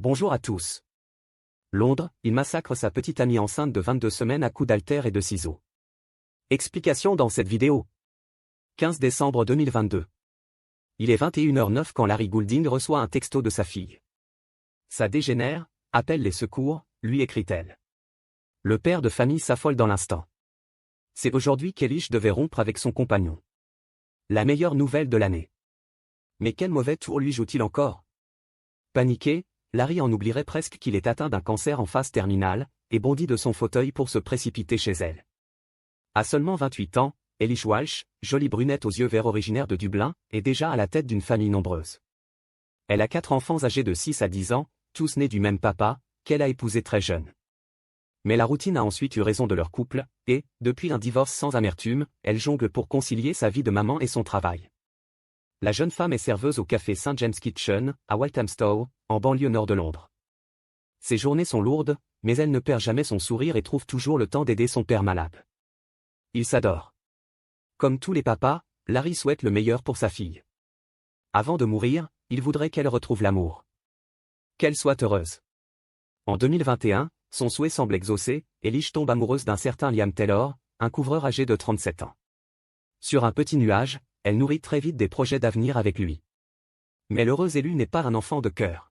Bonjour à tous. Londres, il massacre sa petite amie enceinte de 22 semaines à coups d'haltères et de ciseaux. Explication dans cette vidéo. 15 décembre 2022. Il est 21h09 quand Larry Goulding reçoit un texto de sa fille. Ça dégénère, appelle les secours, lui écrit-elle. Le père de famille s'affole dans l'instant. C'est aujourd'hui qu'Elish devait rompre avec son compagnon. La meilleure nouvelle de l'année. Mais quel mauvais tour lui joue-t-il encore? Paniqué, Larry en oublierait presque qu'il est atteint d'un cancer en phase terminale, et bondit de son fauteuil pour se précipiter chez elle. À seulement 28 ans, Elish Walsh, jolie brunette aux yeux verts originaire de Dublin, est déjà à la tête d'une famille nombreuse. Elle a 4 enfants âgés de 6 à 10 ans, tous nés du même papa, qu'elle a épousé très jeune. Mais la routine a ensuite eu raison de leur couple, et, depuis un divorce sans amertume, elle jongle pour concilier sa vie de maman et son travail. La jeune femme est serveuse au café St James Kitchen, à Walthamstow, en banlieue nord de Londres. Ses journées sont lourdes, mais elle ne perd jamais son sourire et trouve toujours le temps d'aider son père malade. Ils s'adorent. Comme tous les papas, Larry souhaite le meilleur pour sa fille. Avant de mourir, il voudrait qu'elle retrouve l'amour. Qu'elle soit heureuse. En 2021, son souhait semble exaucé, Elish tombe amoureuse d'un certain Liam Taylor, un couvreur âgé de 37 ans. Sur un petit nuage, elle nourrit très vite des projets d'avenir avec lui. Mais l'heureux élu n'est pas un enfant de cœur.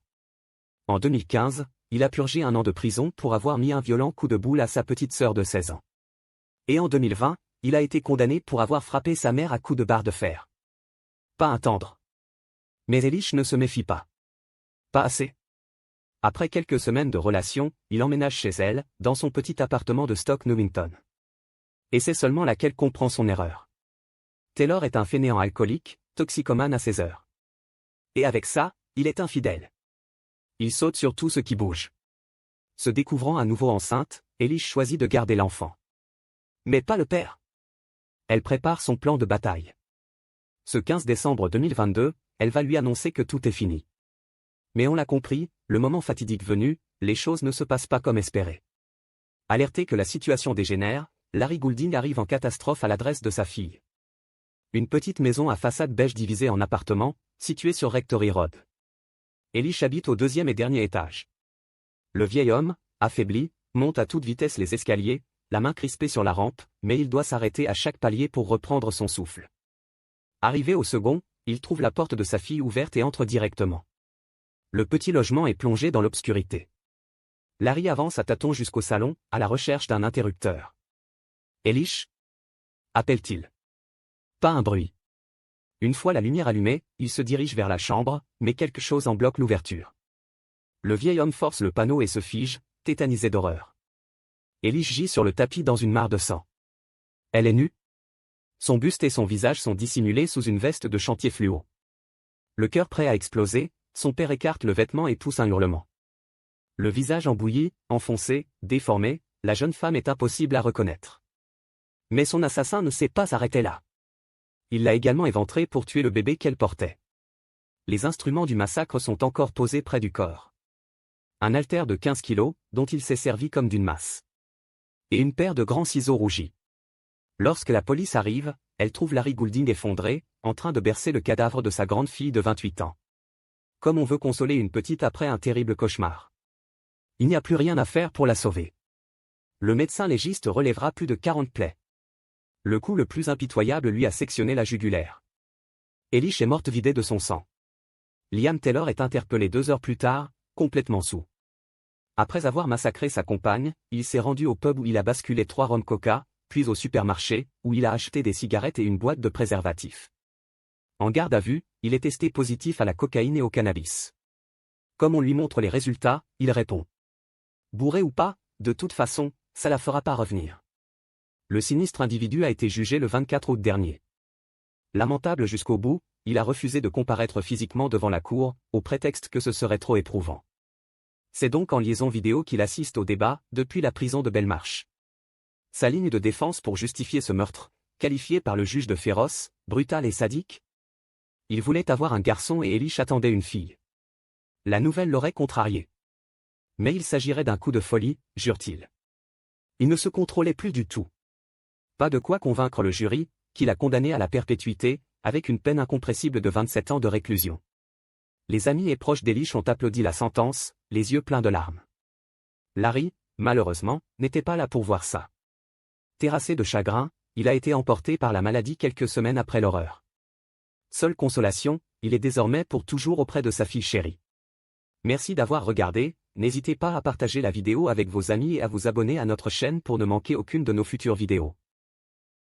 En 2015, il a purgé 1 an de prison pour avoir mis un violent coup de boule à sa petite sœur de 16 ans. Et en 2020, il a été condamné pour avoir frappé sa mère à coups de barre de fer. Pas un tendre. Mais Elish ne se méfie pas. Pas assez. Après quelques semaines de relation, il emménage chez elle, dans son petit appartement de Stoke Newington. Et c'est seulement là qu'elle comprend son erreur. Taylor est un fainéant alcoolique, toxicomane à ses heures. Et avec ça, il est infidèle. Il saute sur tout ce qui bouge. Se découvrant à nouveau enceinte, Elish choisit de garder l'enfant. Mais pas le père. Elle prépare son plan de bataille. Ce 15 décembre 2022, elle va lui annoncer que tout est fini. Mais on l'a compris, le moment fatidique venu, les choses ne se passent pas comme espéré. Alerté que la situation dégénère, Larry Goulding arrive en catastrophe à l'adresse de sa fille. Une petite maison à façade beige divisée en appartements, située sur Rectory Road. Elish habite au 2e et dernier étage. Le vieil homme, affaibli, monte à toute vitesse les escaliers, la main crispée sur la rampe, mais il doit s'arrêter à chaque palier pour reprendre son souffle. Arrivé au second, il trouve la porte de sa fille ouverte et entre directement. Le petit logement est plongé dans l'obscurité. Larry avance à tâtons jusqu'au salon, à la recherche d'un interrupteur. Elish? Appelle-t-il. Pas un bruit. Une fois la lumière allumée, il se dirige vers la chambre, mais quelque chose en bloque l'ouverture. Le vieil homme force le panneau et se fige, tétanisé d'horreur. Elish gît sur le tapis dans une mare de sang. Elle est nue. Son buste et son visage sont dissimulés sous une veste de chantier fluo. Le cœur prêt à exploser, son père écarte le vêtement et pousse un hurlement. Le visage embouilli, enfoncé, déformé, la jeune femme est impossible à reconnaître. Mais son assassin ne s'est pas arrêté là. Il l'a également éventré pour tuer le bébé qu'elle portait. Les instruments du massacre sont encore posés près du corps. Un haltère de 15 kilos, dont il s'est servi comme d'une masse. Et une paire de grands ciseaux rougis. Lorsque la police arrive, elle trouve Larry Goulding effondré, en train de bercer le cadavre de sa grande fille de 28 ans. Comme on veut consoler une petite après un terrible cauchemar. Il n'y a plus rien à faire pour la sauver. Le médecin légiste relèvera plus de 40 plaies. Le coup le plus impitoyable lui a sectionné la jugulaire. Elish est morte vidée de son sang. Liam Taylor est interpellé 2 heures plus tard, complètement saoul. Après avoir massacré sa compagne, il s'est rendu au pub où il a basculé 3 rhum coca, puis au supermarché, où il a acheté des cigarettes et une boîte de préservatifs. En garde à vue, il est testé positif à la cocaïne et au cannabis. Comme on lui montre les résultats, il répond. Bourré ou pas, de toute façon, ça la fera pas revenir. Le sinistre individu a été jugé le 24 août dernier. Lamentable jusqu'au bout, il a refusé de comparaître physiquement devant la cour, au prétexte que ce serait trop éprouvant. C'est donc en liaison vidéo qu'il assiste au débat, depuis la prison de Belmarsh. Sa ligne de défense pour justifier ce meurtre, qualifié par le juge de féroce, brutal et sadique. Il voulait avoir un garçon et Elish attendait une fille. La nouvelle l'aurait contrarié. Mais il s'agirait d'un coup de folie, jure-t-il. Il ne se contrôlait plus du tout. Pas de quoi convaincre le jury, qui l'a condamné à la perpétuité, avec une peine incompressible de 27 ans de réclusion. Les amis et proches d'Elish ont applaudi la sentence, les yeux pleins de larmes. Larry, malheureusement, n'était pas là pour voir ça. Terrassé de chagrin, il a été emporté par la maladie quelques semaines après l'horreur. Seule consolation, il est désormais pour toujours auprès de sa fille chérie. Merci d'avoir regardé, n'hésitez pas à partager la vidéo avec vos amis et à vous abonner à notre chaîne pour ne manquer aucune de nos futures vidéos.